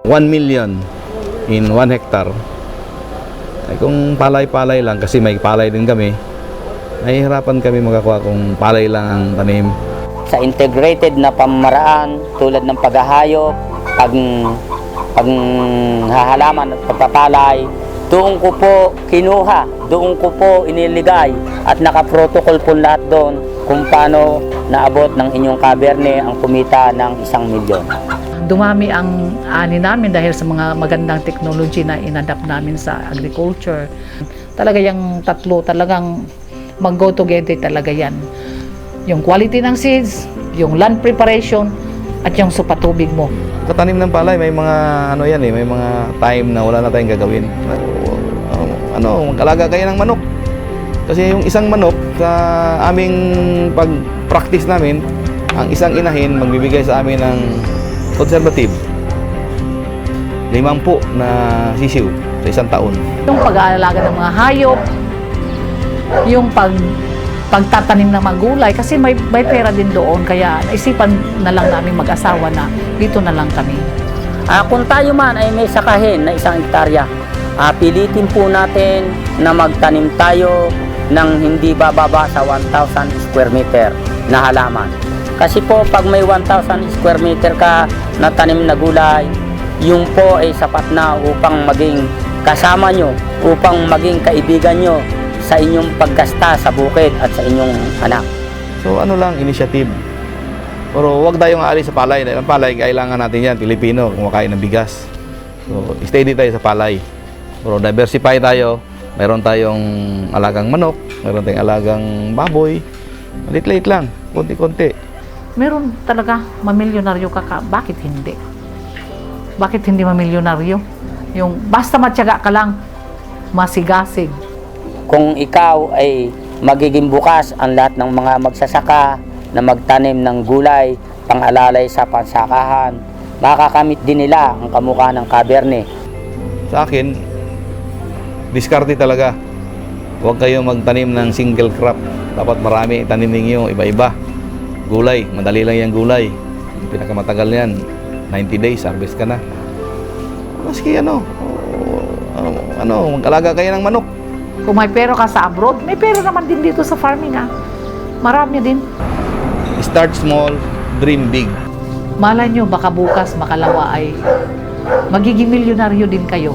1 million in 1 hectare. Ay kung palay-palay lang, kasi may palay din kami, nahihirapan kami makakuha kung palay lang ang tanim. Sa integrated na pamamaraan tulad ng paghahayop, paghahalaman at pagpapalay, doon ko po kinuha, doon ko po iniligay at nakaprotocol po lahat doon kung paano naabot ng inyong kaberne ang kumita ng 1 milyon. Dumami ang ani namin dahil sa mga magandang technology na inadapt namin sa agriculture. Talaga yung tatlo, talagang mag-go together talaga yan. Yung quality ng seeds, yung land preparation, at yung supatubig mo. Katanim ng palay, may mga ano yan may mga time na wala na tayong gagawin. Mag-alaga kayo ng manok. Kasi yung isang manok sa aming pag-practice namin, ang isang inahin magbibigay sa amin ng conservative 50 na sisiw sa isang taon. Yung pag-aalaga ng mga hayop, yung pagtatanim ng mga gulay, kasi may pera din doon, kaya naisipan na lang namin mag-asawa na dito na lang kami. Kung tayo man ay may sakahin na 1 hektarya, pilitin po natin na magtanim tayo ng hindi bababa sa 1,000 square meter na halaman. Kasi po pag may 1,000 square meter ka na tanim na gulay, yung po ay sapat na upang maging kasama nyo, upang maging kaibigan nyo sa inyong paggasta sa bukid at sa inyong anak. So ano lang, initiative. Pero huwag tayong aalis sa palay. Dahil ang palay, kailangan natin yan, Pilipino, kumakain ng bigas. So steady tayo sa palay. Pero diversify tayo. Meron tayong alagang manok, meron tayong alagang baboy. Malit-lit lang, konti-konti. Meron talaga, mamilyonaryo ka, bakit hindi? Bakit hindi mamilyonaryo? Yung basta matyaga ka lang, masigasig. Kung ikaw ay magiging bukas ang lahat ng mga magsasaka na magtanim ng gulay, pang-alalay sa pansakahan, makakamit din nila ang kamukha ng kaberne. Sa akin, diskarte talaga. Huwag kayo magtanim ng single crop. Dapat marami tanim ninyo, iba-iba. Gulay, madali lang yung gulay. Yung pinakamatagal yan, 90 days, harvest ka na. Maski mag-alaga kayo ng manok. Kung may pera ka sa abroad, may pera naman din dito sa farming Marami din. Start small, dream big. Malay nyo, baka bukas, makalawa ay magiging milyonaryo din kayo.